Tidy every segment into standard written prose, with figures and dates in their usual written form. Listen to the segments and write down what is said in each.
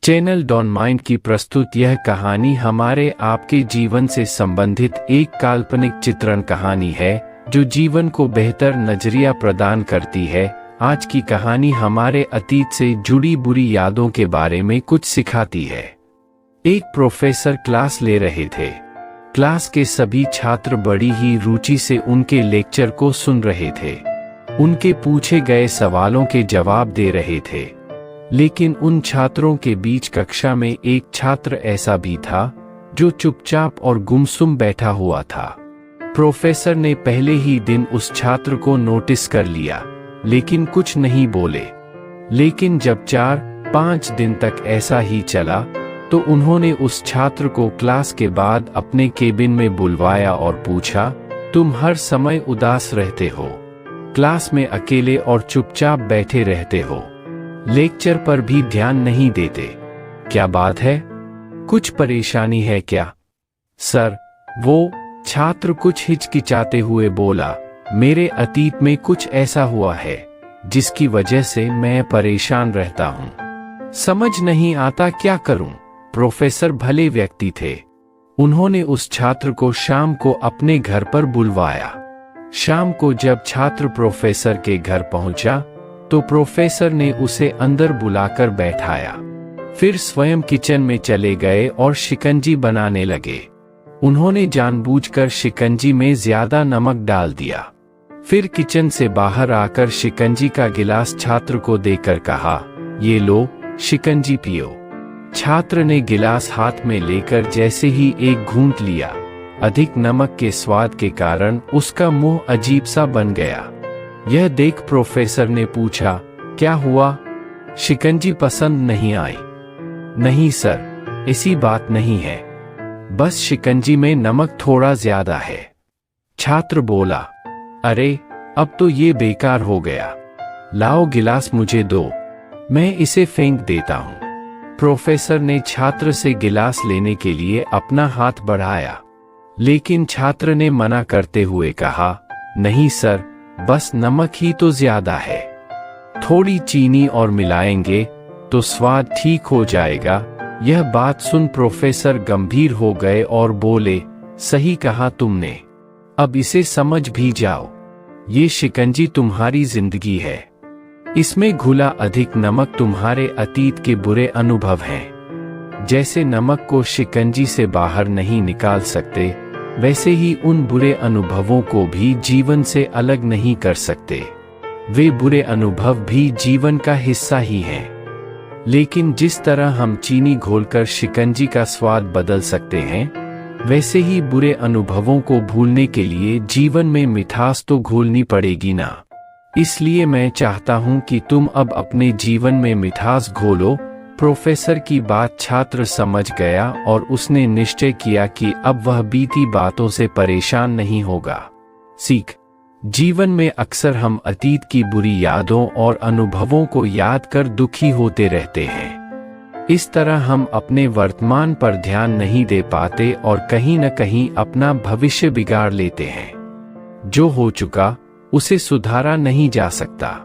Channel don mind की प्रस्तुत यह कहानी हमारे आपके जीवन से संबंधित एक काल्पनिक चित्रण कहानी है जो जीवन को बेहतर नजरिया प्रदान करती है। आज की कहानी हमारे अतीत से जुड़ी बुरी यादों के बारे में कुछ सिखाती है। एक प्रोफेसर क्लास ले रहे थे। क्लास के सभी छात्र बड़ी ही रुचि से उनके लेक्चर को सुन रहे थे। उनके पूछे गए सवालों के जवाब दे रहे थे। लेकिन उन छात्रों के बीच कक्षा में एक छात्र ऐसा भी था जो चुपचाप और गुमसुम बैठा हुआ था। प्रोफेसर ने पहले ही दिन उस छात्र को नोटिस कर लिया, लेकिन कुछ नहीं बोले। लेकिन जब 4-5 दिन तक ऐसा ही चला तो उन्होंने उस छात्र को क्लास के बाद अपने केबिन में बुलवाया और पूछा, तुम हर समय उदास रहते हो, क्लास में अकेले और चुपचाप बैठे रहते हो, लेक्चर पर भी ध्यान नहीं देते, क्या बात है? कुछ परेशानी है क्या? सर, वो छात्र कुछ हिचकिचाते हुए बोला, मेरे अतीत में कुछ ऐसा हुआ है जिसकी वजह से मैं परेशान रहता हूँ। समझ नहीं आता क्या करूँ। प्रोफेसर भले व्यक्ति थे। उन्होंने उस छात्र को शाम को अपने घर पर बुलवाया। शाम को जब छात्र प्रोफेसर के घर पहुंचा तो प्रोफेसर ने उसे अंदर बुलाकर बैठाया। फिर स्वयं किचन में चले गए और शिकंजी बनाने लगे। उन्होंने जानबूझकर शिकंजी में ज्यादा नमक डाल दिया। फिर किचन से बाहर आकर शिकंजी का गिलास छात्र को देकर कहा, ये लो, शिकंजी पियो। छात्र ने गिलास हाथ में लेकर जैसे ही एक घूंट लिया, अधिक नमक के स्वाद के कारण उसका मुंह अजीब सा बन गया। यह देख प्रोफेसर ने पूछा, क्या हुआ? शिकंजी पसंद नहीं आई? नहीं सर, ऐसी बात नहीं है, बस शिकंजी में नमक थोड़ा ज्यादा है। छात्र बोला, अरे अब तो ये बेकार हो गया, लाओ गिलास मुझे दो, मैं इसे फेंक देता हूँ। प्रोफेसर ने छात्र से गिलास लेने के लिए अपना हाथ बढ़ाया, लेकिन छात्र ने मना करते हुए कहा, नहीं सर, बस नमक ही तो ज्यादा है, थोड़ी चीनी और मिलाएंगे तो स्वाद ठीक हो जाएगा। यह बात सुन प्रोफेसर गंभीर हो गए और बोले, सही कहा तुमने, अब इसे समझ भी जाओ, ये शिकंजी तुम्हारी जिंदगी है, इसमें घुला अधिक नमक तुम्हारे अतीत के बुरे अनुभव हैं। जैसे नमक को शिकंजी से बाहर नहीं निकाल सकते, वैसे ही उन बुरे अनुभवों को भी जीवन से अलग नहीं कर सकते। वे बुरे अनुभव भी जीवन का हिस्सा ही हैं। लेकिन जिस तरह हम चीनी घोलकर शिकंजी का स्वाद बदल सकते हैं, वैसे ही बुरे अनुभवों को भूलने के लिए जीवन में मिठास तो घोलनी पड़ेगी ना। इसलिए मैं चाहता हूं कि तुम अब अपने जीवन में मिठास घोलो। प्रोफेसर की बात छात्र समझ गया और उसने निश्चय किया कि अब वह बीती बातों से परेशान नहीं होगा। सीख, जीवन में अक्सर हम अतीत की बुरी यादों और अनुभवों को याद कर दुखी होते रहते हैं। इस तरह हम अपने वर्तमान पर ध्यान नहीं दे पाते और कहीं न कहीं अपना भविष्य बिगाड़ लेते हैं। जो हो चुका उसे सुधारा नहीं जा सकता,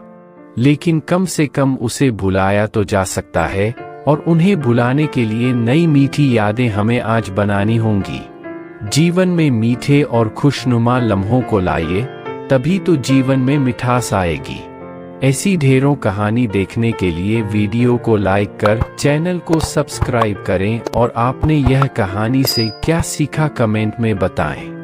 लेकिन कम से कम उसे भुलाया तो जा सकता है, और उन्हें भुलाने के लिए नई मीठी यादें हमें आज बनानी होंगी। जीवन में मीठे और खुशनुमा लम्हों को लाइए, तभी तो जीवन में मिठास आएगी। ऐसी ढेरों कहानी देखने के लिए वीडियो को लाइक कर चैनल को सब्सक्राइब करें और आपने यह कहानी से क्या सीखा कमेंट में बताएं।